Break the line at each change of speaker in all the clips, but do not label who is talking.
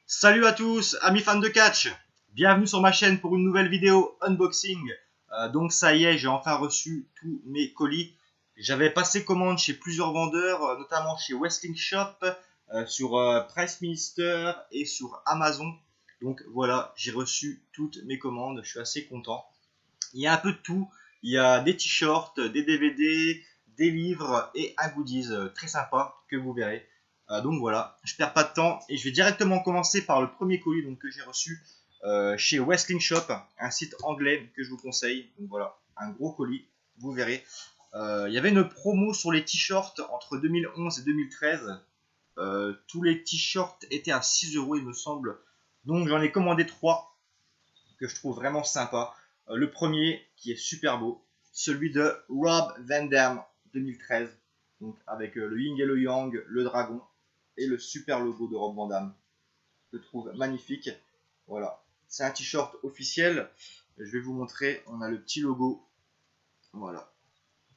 Salut à tous, amis fans de catch. Bienvenue sur ma chaîne pour une nouvelle vidéo unboxing. Donc ça y est, j'ai enfin reçu tous mes colis. J'avais passé commande chez plusieurs vendeurs, notamment chez Wrestling Shop, sur Price Minister et sur Amazon. Donc voilà, j'ai reçu toutes mes commandes, je suis assez content. Il y a un peu de tout, il y a des t-shirts, des DVD, des livres et un goodies très sympa que vous verrez. Donc voilà, je perds pas de temps et je vais directement commencer par le premier colis donc, que j'ai reçu chez Wrestling Shop, un site anglais que je vous conseille. Donc voilà, un gros colis, vous verrez. Il y avait une promo sur les t-shirts entre 2011 et 2013. Tous les t-shirts étaient à 6 euros il me semble. Donc j'en ai commandé 3 que je trouve vraiment sympa. Le premier qui est super beau, celui de Rob Van Dam 2013, donc avec le yin et le yang, le dragon et le super logo de Rob Van Dam. Je le trouve magnifique. Voilà, c'est un t-shirt officiel. Je vais vous montrer. On a le petit logo. Voilà,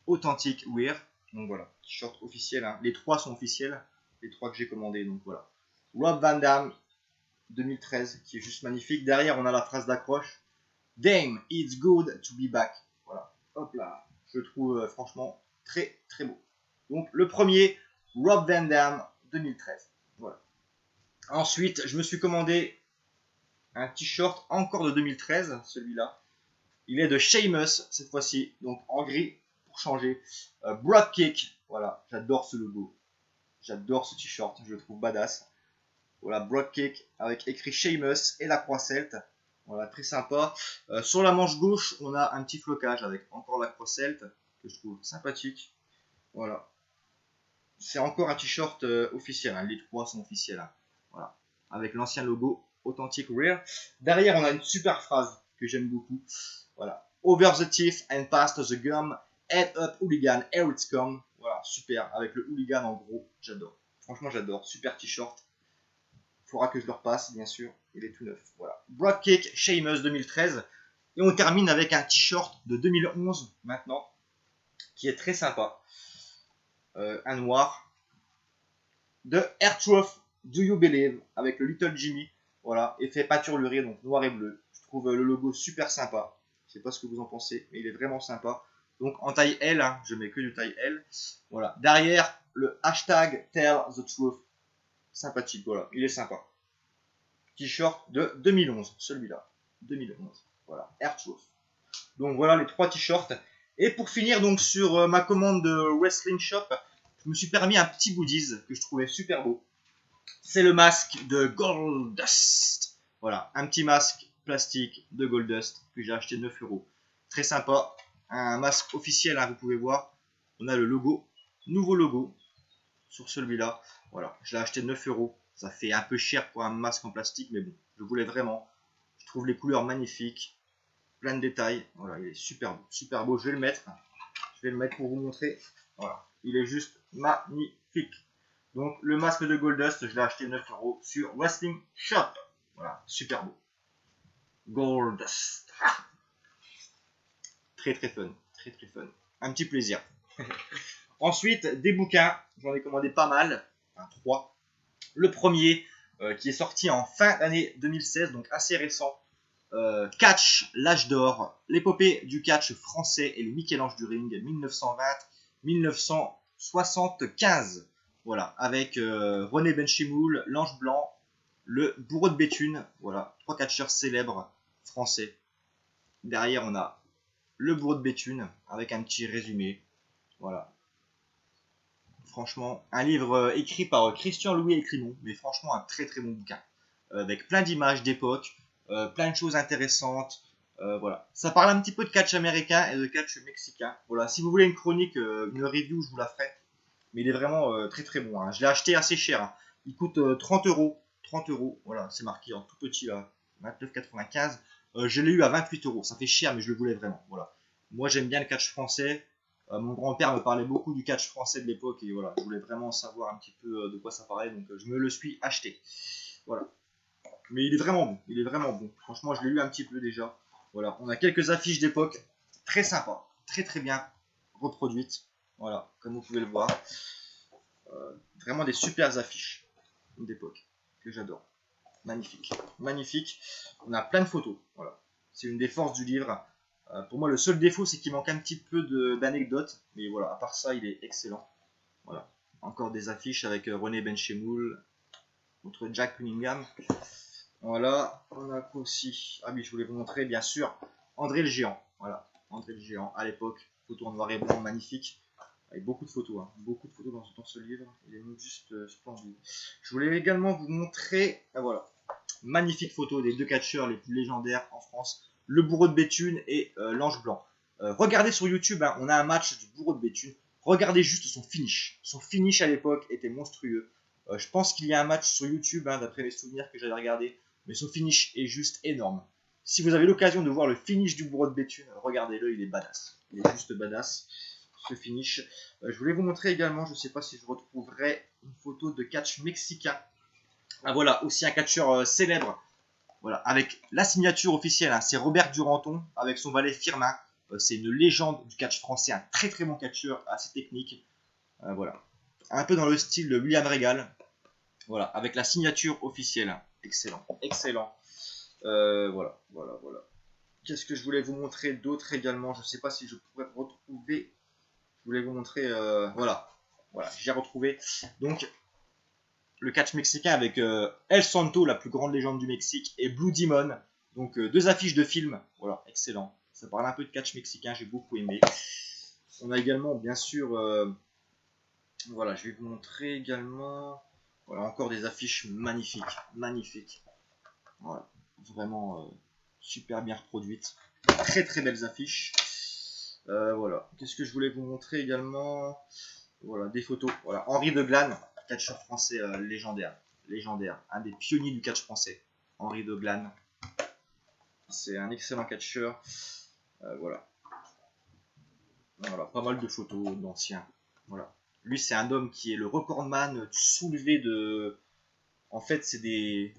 Authentic Wear. Donc voilà, t-shirt officiel. Hein. Les trois sont officiels. Les trois que j'ai commandés. Donc voilà, Rob Van Dam 2013 qui est juste magnifique. Derrière, on a la phrase d'accroche. Damn, it's good to be back. Voilà, hop là. Je le trouve franchement très très beau. Donc le premier, Rob Van Dam 2013. Voilà. Ensuite, je me suis commandé un t-shirt encore de 2013, celui-là. Il est de Sheamus cette fois-ci, donc en gris pour changer. Broad Kick, voilà, j'adore ce logo. J'adore ce t-shirt, je le trouve badass. Voilà, Broad Kick avec écrit Sheamus et la croix celte. Voilà, très sympa. Sur la manche gauche, on a un petit flocage avec encore la croix celte que je trouve sympathique. Voilà. C'est encore un t-shirt officiel, hein. Les trois sont officiels. Hein. Voilà. Avec l'ancien logo Authentic Rear. Derrière, on a une super phrase que j'aime beaucoup. Voilà. Over the teeth and past the gum, head up hooligan, here it's come. Voilà, super. Avec le hooligan en gros, j'adore. Franchement, j'adore. Super t-shirt. Faudra que je le repasse, bien sûr. Il est tout neuf. Voilà. Broadkick Sheamus 2013. Et on termine avec un t-shirt de 2011 maintenant, qui est très sympa. Un noir de R-Truth Do You Believe avec le Little Jimmy. Voilà, effet pâturluré, donc noir et bleu. Je trouve le logo super sympa. Je sais pas ce que vous en pensez, mais il est vraiment sympa. Donc en taille L, hein, je mets que du taille L. Voilà. Derrière, le hashtag Tell the Truth. Sympathique, voilà, il est sympa. T-shirt de 2011, celui-là. 2011. Voilà, R-Truth. Donc voilà les trois t-shirts. Et pour finir donc sur ma commande de Wrestling Shop, je me suis permis un petit goodies que je trouvais super beau. C'est le masque de Goldust. Voilà, un petit masque plastique de Goldust que j'ai acheté 9 euros. Très sympa. Un masque officiel, hein, vous pouvez voir. On a le logo, nouveau logo sur celui-là. Voilà, je l'ai acheté 9 euros. Ça fait un peu cher pour un masque en plastique, mais bon, je voulais vraiment. Je trouve les couleurs magnifiques, plein de détails. Voilà, il est super beau, super beau. Je vais le mettre. Je vais le mettre pour vous montrer. Voilà, il est juste magnifique. Donc le masque de Goldust, je l'ai acheté 9 euros sur Wrestling Shop. Voilà, super beau. Goldust. Ah, très très fun, très très fun. Un petit plaisir. Ensuite, des bouquins, j'en ai commandé pas mal, enfin 3. Le premier, qui est sorti en fin d'année 2016, donc assez récent. Catch, l'âge d'or, l'épopée du catch français et le Michel-Ange du ring, 1920-1975. Voilà, avec René Benchemoul, l'Ange Blanc, le Bourreau de Béthune. Voilà, 3 catcheurs célèbres français. Derrière, on a le Bourreau de Béthune avec un petit résumé. Voilà. Franchement, un livre écrit par Christian Louis Écrimont, mais franchement un très très bon bouquin, avec plein d'images d'époque, plein de choses intéressantes. Voilà, ça parle un petit peu de catch américain et de catch mexicain. Voilà, si vous voulez une chronique, une review, je vous la ferai. Mais il est vraiment très très bon. Hein. Je l'ai acheté assez cher. Hein. Il coûte 30 euros. 30 euros. Voilà, c'est marqué en tout petit là, 29,95. Je l'ai eu à 28 euros. Ça fait cher, mais je le voulais vraiment. Voilà. Moi, j'aime bien le catch français. Mon grand-père me parlait beaucoup du catch français de l'époque et voilà, je voulais vraiment savoir un petit peu de quoi ça parlait, donc je me le suis acheté. Voilà. Mais il est vraiment bon. Il est vraiment bon. Franchement, je l'ai lu un petit peu déjà. Voilà, on a quelques affiches d'époque très sympas, très très bien reproduites. Voilà, comme vous pouvez le voir. Vraiment des super affiches d'époque que j'adore. magnifique, magnifique. On a plein de photos, voilà. C'est une des forces du livre. Pour moi, le seul défaut, c'est qu'il manque un petit peu d'anecdotes. Mais voilà, à part ça, il est excellent. Voilà. Encore des affiches avec René Benchemoul, contre Jack Cunningham. Voilà, on a quoi aussi? Ah oui, je voulais vous montrer, bien sûr, André le Géant. Voilà, André le Géant, à l'époque, photo en noir et blanc, magnifique. Avec beaucoup de photos, hein. Beaucoup de photos dans ce livre. Il est juste splendide. Je voulais également vous montrer, voilà, magnifique photo des deux catcheurs les plus légendaires en France, le Bourreau de Béthune et l'Ange Blanc. Regardez sur YouTube, hein, on a un match du Bourreau de Béthune. Regardez juste son finish. Son finish à l'époque était monstrueux. Je pense qu'il y a un match sur YouTube, hein, d'après les souvenirs que j'avais regardé, mais son finish est juste énorme. Si vous avez l'occasion de voir le finish du Bourreau de Béthune, regardez-le, il est badass. Il est juste badass, ce finish. Je voulais vous montrer également, je ne sais pas si je retrouverai une photo de catch mexicain. Ah voilà, aussi un catcheur célèbre, voilà, avec la signature officielle, hein, c'est Robert Duranton avec son valet Firmin. C'est une légende du catch français, un très très bon catcheur, assez technique. Voilà, un peu dans le style de William Regal. Voilà, avec la signature officielle, excellent, excellent. Voilà, voilà, voilà. Qu'est-ce que je voulais vous montrer d'autre également? Je ne sais pas si je pourrais retrouver. Je voulais vous montrer, voilà, voilà, j'ai retrouvé. Donc le catch mexicain avec El Santo, la plus grande légende du Mexique, et Blue Demon. Donc deux affiches de films, voilà, excellent. Ça parle un peu de catch mexicain, j'ai beaucoup aimé. On a également, bien sûr, voilà, je vais vous montrer également, voilà, encore des affiches magnifiques, magnifiques. Voilà, vraiment super bien reproduites. Très très belles affiches. Voilà, qu'est-ce que je voulais vous montrer également? Voilà, des photos. Voilà, Henri de Glane, catcheur français légendaire. Légendaire, un des pionniers du catch français. Henri de Glane. C'est un excellent catcheur. Voilà. Voilà, pas mal de photos d'anciens. Voilà. Lui, c'est un homme qui est le recordman du soulevé de. En fait, c'est des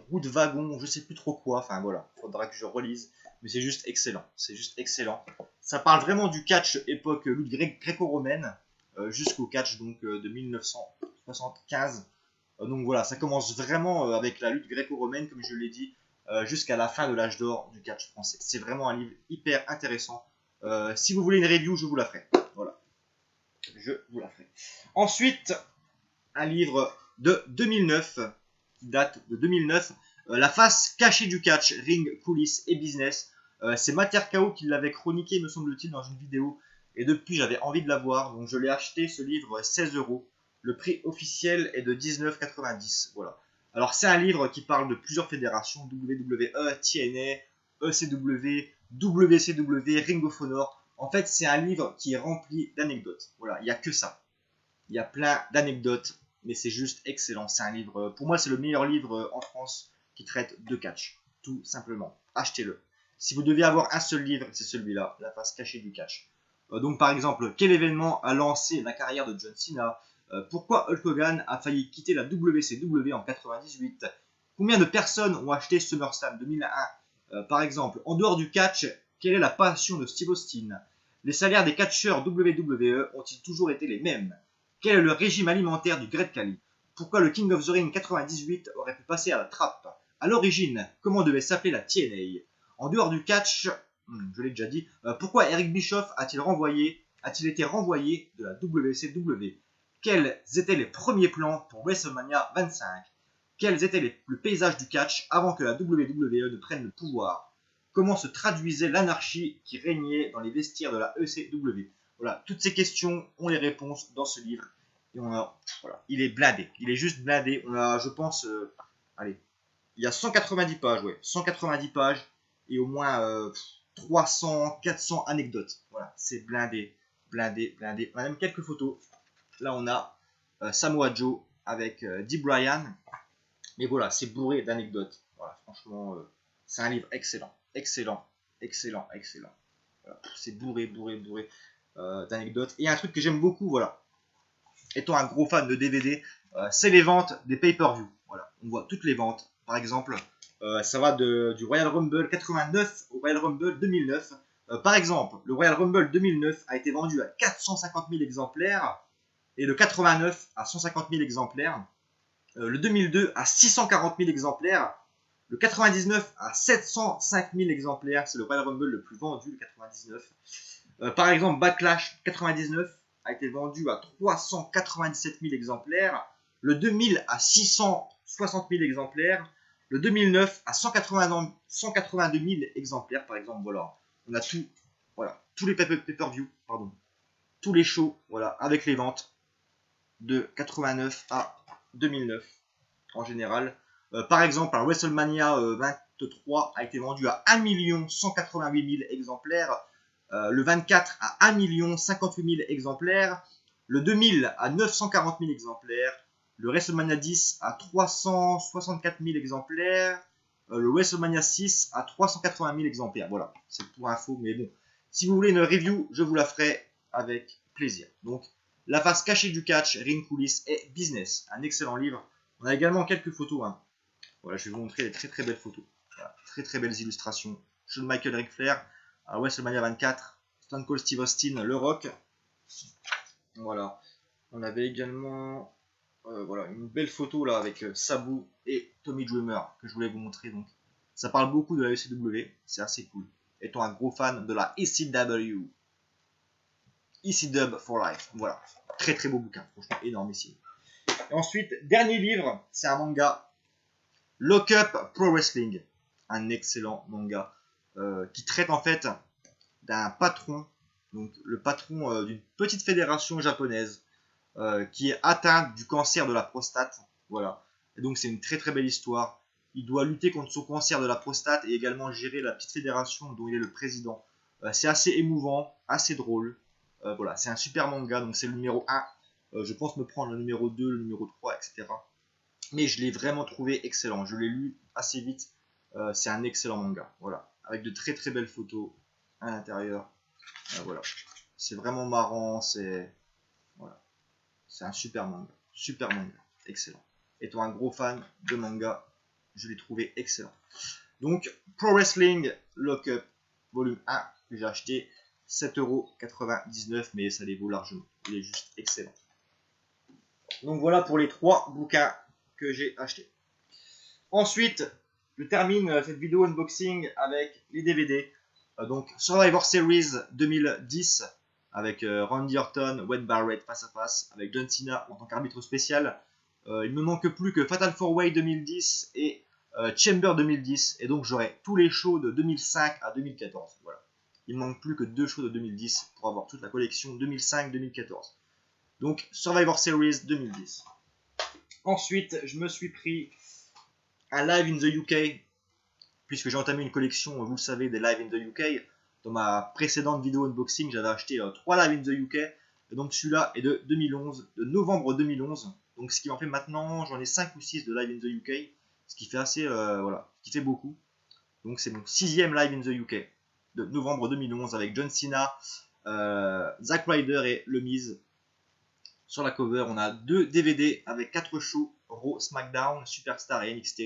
roues de wagon, je sais plus trop quoi. Enfin voilà, faudra que je relise. Mais c'est juste excellent. C'est juste excellent. Ça parle vraiment du catch époque lutte gréco-romaine jusqu'au catch donc de 1975. Donc voilà, ça commence vraiment avec la lutte gréco-romaine, comme je l'ai dit, jusqu'à la fin de l'âge d'or du catch français. C'est vraiment un livre hyper intéressant. Si vous voulez une review, je vous la ferai. Voilà, je vous la ferai. Ensuite, un livre de 2009, qui date de 2009, La face cachée du catch, ring, coulisses et business. C'est Mater KO qui l'avait chroniqué, me semble-t-il, dans une vidéo. Et depuis, j'avais envie de l'avoir, donc je l'ai acheté, ce livre, 16 €. Le prix officiel est de 19,90 €. Voilà. Alors, c'est un livre qui parle de plusieurs fédérations, WWE, TNA, ECW, WCW, Ring of Honor. En fait, c'est un livre qui est rempli d'anecdotes. Voilà, il n'y a que ça. Il y a plein d'anecdotes, mais c'est juste excellent. C'est un livre, pour moi, c'est le meilleur livre en France qui traite de catch. Tout simplement. Achetez-le. Si vous deviez avoir un seul livre, c'est celui-là, La face cachée du catch. Donc, par exemple, quel événement a lancé la carrière de John Cena? Pourquoi Hulk Hogan a failli quitter la WCW en 98? Combien de personnes ont acheté SummerSlam 2001? Par exemple, en dehors du catch, quelle est la passion de Steve Austin? Les salaires des catcheurs WWE ont-ils toujours été les mêmes? Quel est le régime alimentaire du Great Khali? Pourquoi le King of the Ring 98 aurait pu passer à la trappe? À l'origine, comment devait s'appeler la TNA? En dehors du catch, je l'ai déjà dit, pourquoi Eric Bischoff a-t-il été renvoyé de la WCW? Quels étaient les premiers plans pour WrestleMania 25? Quels étaient le paysage du catch avant que la WWE ne prenne le pouvoir? Comment se traduisait l'anarchie qui régnait dans les vestiaires de la ECW? Voilà, toutes ces questions ont les réponses dans ce livre. Et voilà, il est blindé. Il est juste blindé. On a, je pense, allez, il y a 190 pages, ouais, 190 pages et au moins 300, 400 anecdotes. Voilà, c'est blindé, blindé, blindé. On a même quelques photos. Là, on a Samoa Joe avec Dee Bryan. Mais voilà, c'est bourré d'anecdotes. Voilà, franchement, c'est un livre excellent, excellent, excellent, excellent. Voilà, c'est bourré, bourré, bourré d'anecdotes. Et un truc que j'aime beaucoup, voilà, étant un gros fan de DVD, c'est les ventes des pay-per-view. Voilà, on voit toutes les ventes. Par exemple, ça va du Royal Rumble 89 au Royal Rumble 2009. Par exemple, le Royal Rumble 2009 a été vendu à 450 000 exemplaires et le 89 à 150 000 exemplaires. Le 2002 à 640 000 exemplaires. Le 99 à 705 000 exemplaires. C'est le Royal Rumble le plus vendu, le 99. Par exemple, Backlash 99 a été vendu à 397 000 exemplaires. Le 2000 à 660 000 exemplaires. Le 2009 à 182 000 exemplaires, par exemple. Voilà, on a tout, voilà, tous les pay-per-view, pardon, tous les shows, voilà, avec les ventes de 89 à 2009 en général. Par exemple, un WrestleMania 23 a été vendu à 1 188 000 exemplaires. Le 24 à 1 58 000 exemplaires. Le 2000 à 940 000 exemplaires. Le WrestleMania 10 à 364 000 exemplaires. Le WrestleMania 6 à 380 000 exemplaires. Voilà, c'est pour info, mais bon. Si vous voulez une review, je vous la ferai avec plaisir. Donc, La face cachée du catch, ring, coulisses et business. Un excellent livre. On a également quelques photos. Hein. Voilà, je vais vous montrer des très très belles photos. Voilà, très très belles illustrations. Shawn Michaels, Ric Flair, à WrestleMania 24, Stone Cold Steve Austin, Le Rock. Voilà. On avait également voilà, une belle photo là avec Sabu et Tommy Dreamer que je voulais vous montrer. Donc, ça parle beaucoup de la ECW. C'est assez cool. Étant un gros fan de la ECW. ECW for Life. Voilà. Très très beau bouquin. Franchement, énormissime. Et ensuite, dernier livre, c'est un manga. Lock Up Pro Wrestling. Un excellent manga qui traite en fait d'un patron, donc le patron d'une petite fédération japonaise qui est atteint du cancer de la prostate. Voilà. Et donc c'est une très très belle histoire. Il doit lutter contre son cancer de la prostate et également gérer la petite fédération dont il est le président. C'est assez émouvant, assez drôle. Voilà, c'est un super manga, donc c'est le numéro 1. Je pense me prendre le numéro 2, le numéro 3, etc. Mais je l'ai vraiment trouvé excellent. Je l'ai lu assez vite. C'est un excellent manga. Voilà. Avec de très très belles photos à l'intérieur. Voilà. C'est vraiment marrant. C'est voilà. C'est un super manga. Super manga. Excellent. Étant un gros fan de manga, je l'ai trouvé excellent. Donc, Pro Wrestling Lock-Up volume 1 que j'ai acheté 7,99€, mais ça les vaut largement. Il est juste excellent. Donc voilà pour les 3 bouquins que j'ai acheté. Ensuite, je termine cette vidéo unboxing avec les DVD. Donc Survivor Series 2010 avec Randy Orton, Wade Barrett face à face, avec John Cena en tant qu'arbitre spécial. Il me manque plus que Fatal 4-Way 2010 et Chamber 2010. Et donc j'aurai tous les shows de 2005 à 2014. Voilà. Il me manque plus que 2 shows de 2010 pour avoir toute la collection 2005-2014. Donc Survivor Series 2010. Ensuite, je me suis pris un live in the UK, puisque j'ai entamé une collection, vous le savez, des live in the UK. Dans ma précédente vidéo unboxing, j'avais acheté 3 live in the UK. Et donc celui-là est de 2011, de novembre 2011. Donc ce qui en fait maintenant, j'en ai 5 ou 6 de live in the UK. Ce qui fait assez, voilà, ce qui fait beaucoup. Donc c'est mon 6e live in the UK de novembre 2011 avec John Cena, Zack Ryder et Le Miz. Sur la cover, on a 2 DVD avec 4 shows, Raw, SmackDown, Superstar et NXT.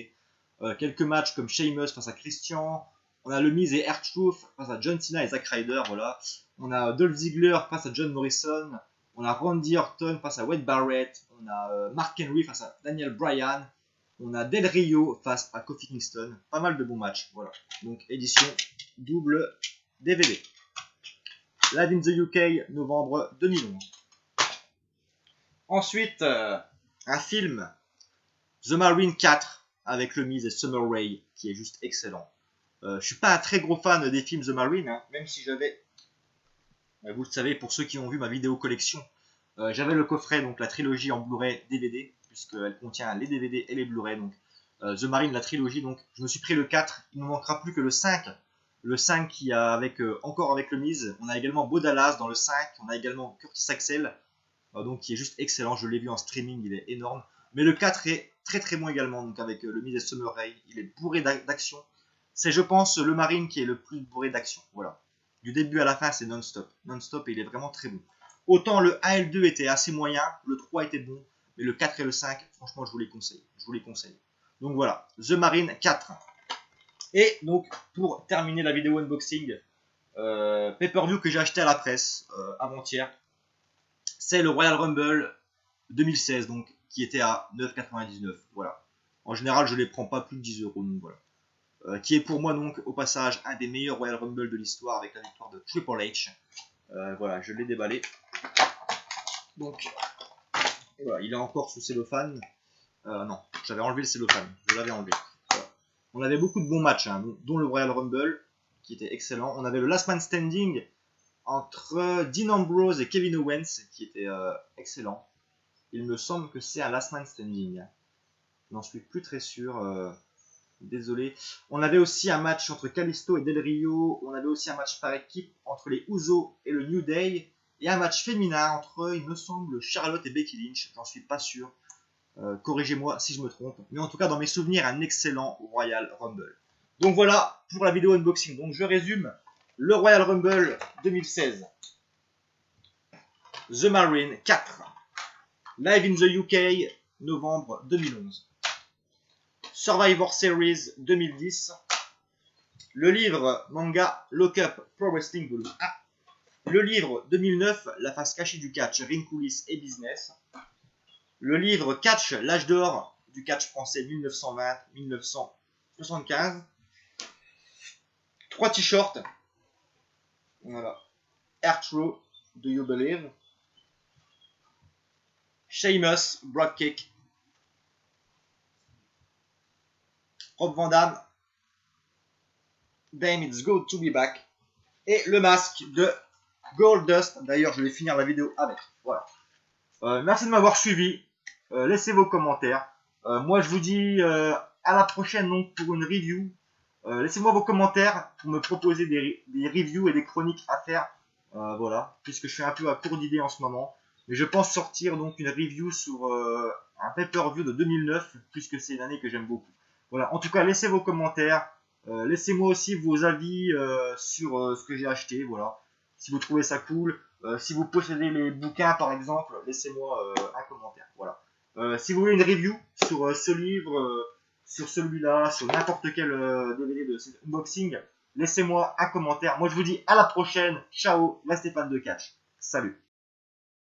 Quelques matchs comme Sheamus face à Christian. On a Le Miz et R-Truth face à John Cena et Zack Ryder. Voilà. On a Dolph Ziggler face à John Morrison. On a Randy Orton face à Wade Barrett. On a Mark Henry face à Daniel Bryan. On a Del Rio face à Kofi Kingston. Pas mal de bons matchs. Voilà. Donc édition double DVD. Live in the UK, novembre 2011. Ensuite, un film, The Marine 4, avec Le Miz et Summer Rae, qui est juste excellent. Je suis pas un très gros fan des films The Marine, hein, même si j'avais, vous le savez, pour ceux qui ont vu ma vidéo collection, j'avais le coffret, donc la trilogie en Blu-ray DVD, puisqu'elle contient les DVD et les Blu-ray, donc The Marine, la trilogie, donc je me suis pris le 4, il ne me manquera plus que le 5. Le 5 qui a avec, encore avec Le Miz, on a également Bo Dallas dans le 5, on a également Curtis Axel, donc qui est juste excellent, je l'ai vu en streaming, il est énorme. Mais le 4 est très très bon également, donc avec Le Miz et Summer Rae, il est bourré d'action. C'est, je pense, le Marine qui est le plus bourré d'action, voilà. Du début à la fin, c'est non-stop. Non-stop et il est vraiment très bon. Autant le 1 et le 2 étaient assez moyens, le 3 était bon, mais le 4 et le 5, franchement, je vous les conseille. Je vous les conseille. Donc voilà, The Marine 4. Et donc, pour terminer la vidéo unboxing, pay-per-view que j'ai acheté à la presse avant-hier, c'est le Royal Rumble 2016. Donc qui était à 9,99. Voilà. En général, je les prends pas plus de 10 euros. Donc voilà. Qui est pour moi donc au passage un des meilleurs Royal Rumble de l'histoire avec la victoire de Triple H. Voilà, je l'ai déballé. Donc voilà, il est encore sous cellophane. Non, j'avais enlevé le cellophane, je l'avais enlevé. Voilà. On avait beaucoup de bons matchs, hein, dont le Royal Rumble, qui était excellent. On avait le Last Man Standing entre Dean Ambrose et Kevin Owens, qui était excellent. Il me semble que c'est un Last Man Standing. Je n'en suis plus très sûr. Désolé. On avait aussi un match entre Kalisto et Del Rio. On avait aussi un match par équipe entre les Usos et le New Day. Et un match féminin entre, il me semble, Charlotte et Becky Lynch. J'en suis pas sûr. Corrigez-moi si je me trompe. Mais en tout cas, dans mes souvenirs, un excellent Royal Rumble. Donc voilà pour la vidéo unboxing. Donc je résume. Le Royal Rumble 2016. The Marine 4. Live in the UK, novembre 2011. Survivor Series 2010. Le livre manga Lock Up Pro Wrestling Volume 1. Le livre 2009, La face cachée du catch, ring, coulisses et business. Le livre Catch, l'âge d'or du catch français 1920-1975. 3 t-shirts. Voilà. R-Truth, Do You Believe? Sheamus, Brock Kick. Rob Van Dam, Damn It's Good to Be Back. Et le masque de Goldust. D'ailleurs, je vais finir la vidéo avec. Voilà. Merci de m'avoir suivi. Laissez vos commentaires. Moi, je vous dis à la prochaine donc, pour une review. Laissez-moi vos commentaires pour me proposer des reviews et des chroniques à faire. Voilà, puisque je suis un peu à court d'idées en ce moment. Mais je pense sortir donc une review sur un pay-per-view de 2009, puisque c'est une année que j'aime beaucoup. Voilà, en tout cas, laissez vos commentaires. Laissez-moi aussi vos avis sur ce que j'ai acheté. Voilà, si vous trouvez ça cool. Si vous possédez les bouquins par exemple, laissez-moi un commentaire. Voilà. Si vous voulez une review sur ce livre, sur celui-là, sur n'importe quel DVD de cet unboxing, laissez-moi un commentaire. Moi je vous dis à la prochaine. Ciao, la Stéphane de Catch. Salut.